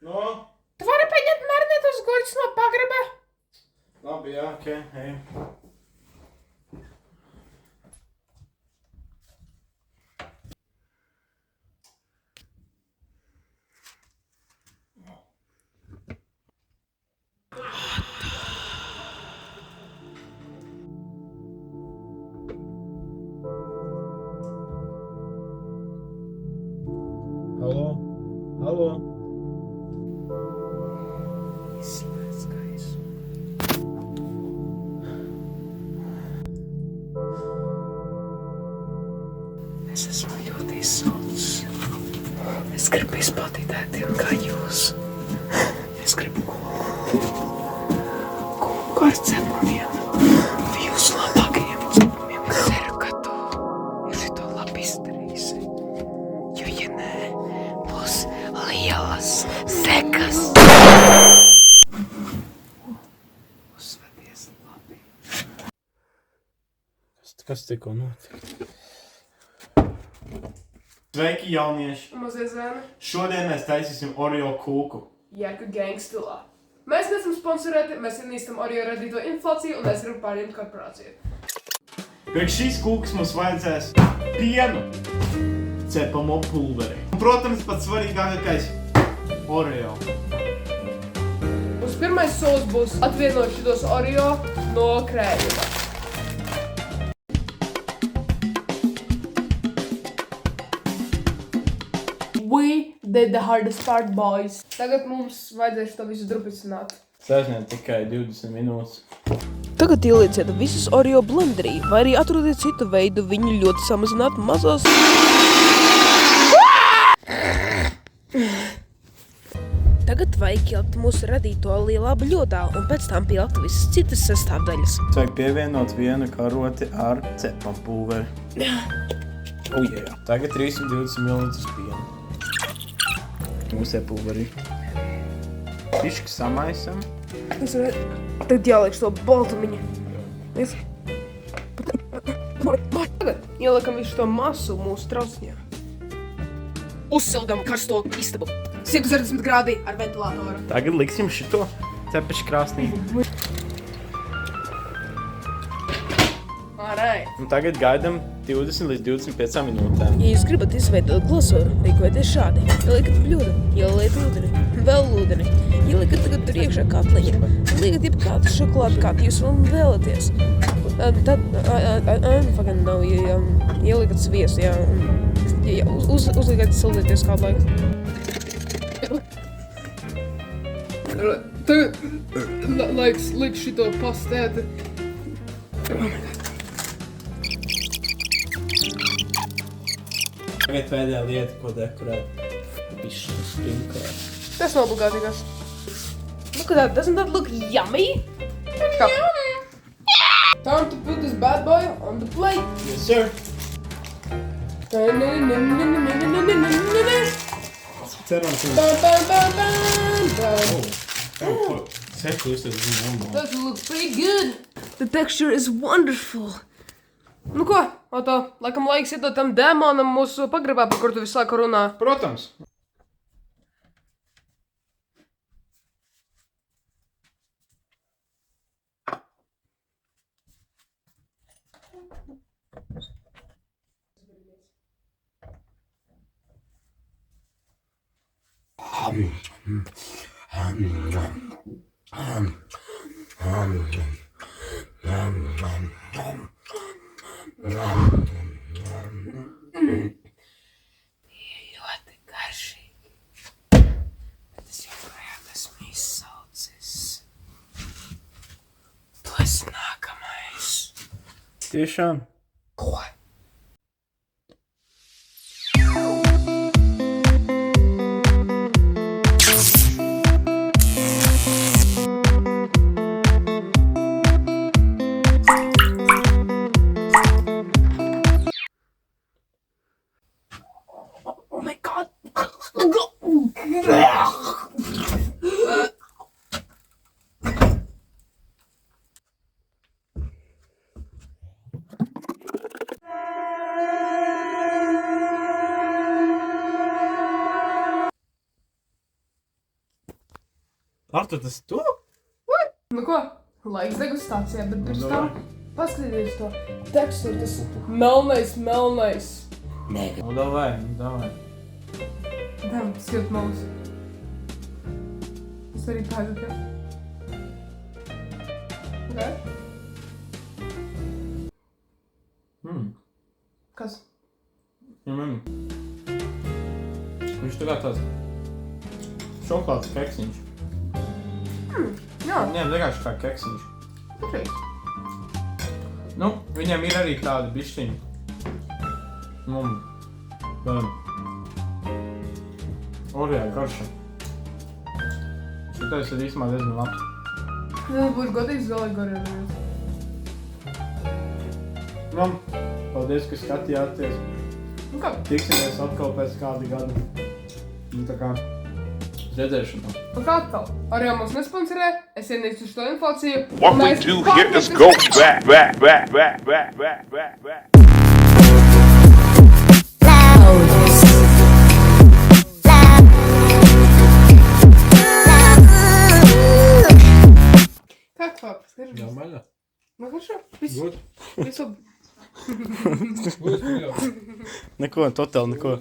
No? Tu vari paņemt marinētos gurķus no pagraba? Labi, jā, ok, ej. Halo? Halo? Izslēdz gaisu. Es esmu ļoti izsalcis. Es gribu izplatīt ēdienu kā jūs. Es gribu kūku ar cepumiem. Jūsu labākajiem cepumiem. Ceru, ka tu šito labi izdarīsi. Jo, ja nē, būs lielas sekas. Uzvedies labi. Kas tikko notika? Sveiki, jaunieši! Mazie zēni. Šodien mēs taisīsim Oreo kūku. Jēga gang stilā. Mēs neesam sponsorēti, mēs ienīstam Oreo radīto inflāciju un mēs gribam pārņemt korporāciju. Priekš šīs kūkas mums vajadzēs pienu, cepamo pulveri. Un, protams, pats svarīgākais – Oreo. Mums pirmais solis būs atvienot šitos Oreo no krējuma. We did the hardest part, boys. Tagad mums vajadzēs to visu drupicināt. Sēžņiem tikai 20 minūtes. Tagad ielieciet visus Oreo blenderī, vai arī atrodiet citu veidu viņu ļoti samazināt mazos. Tagad vajag ielikt mūsu radīto lielā bļodā un pēc tam pielikt visas citas sastāvdaļas. Vajag pievienot vienu karoti ar cepamo pulveri. Oh, yeah. Tagad 320 ml piena. Mūsu pulveri. Pišķi samaisam. Tagad jāliek to baltumiņu. Tagad ieliekam visu to masu mūsu trauciņā. Uzsildam karsto istabu. 160 grādi ar ventilātoru. Tagad liksim šito cepešu krāsnī. Alright. Un tagad gaidam 20 līdz 25 minūtēm. Ja jūs gribat izveidot glazūru, rīkojieties šādi. Ieliekat bļodu, ieliet ūdeni, vēl ūdeni. Ieliekat tagad tur iekšā katliņu. Liekat jebkādu šokolādu, kādu jūs vēlaties. Tad, fucking nav, ieliekat sviestu, jā. Uzliekat sildieties kādu laiku. Tagad laiks likt šito pastēti. Tagad pēdējā lieta, ko dekorēt. Pišķi sprinkler. Tas nav obligātīgās. Look at that, doesn't that look yummy? Time to put this bad boy on the plate. Yes, sir. Cerams, sekos, tas zinu. That looks pretty good. The texture is wonderful. Nu ko, Oto, laikam laiks iedot tam dēmonam mūsu pagrabā, par kur tu visu laiku runā. Protams. Ļoti garšīgi. Bet es joprojām esmu izsalcis. Tu esi nākamais. Tiešām. Ko? Oh my god. Artur, tas tu? Nu ko, laiks degustācijā, bet pirms Nu, tam davai. paskatieties to tekstu, tas melnais. Nu, davai, davai. Dam, skat maus. Es arī pēdu, ka... Okay. Kas? Viņš tā kā tāds šokolādes keksiņš. Jā, Viņiem vienkārši kā keksiņš. patīk. Nu, viņiem ir arī tādi bišķiņi. Oreo garša. Šitais ir īstumā diezgan labs. Tas būtu godīgs galīgi gorēļus. Paldies, ka skatījāties. Nu kā? Tiksimies atkal pēc kāda gada. Nu, tā kā uz redzēšanos. Un kā atkal? Arī mūs nesponsorē, es ienīstu uz to inflāciju. What we do here is go back. Как твоя? Скажи. Нормально? Ну хорошо. Viss labi. Neko, totāli neko.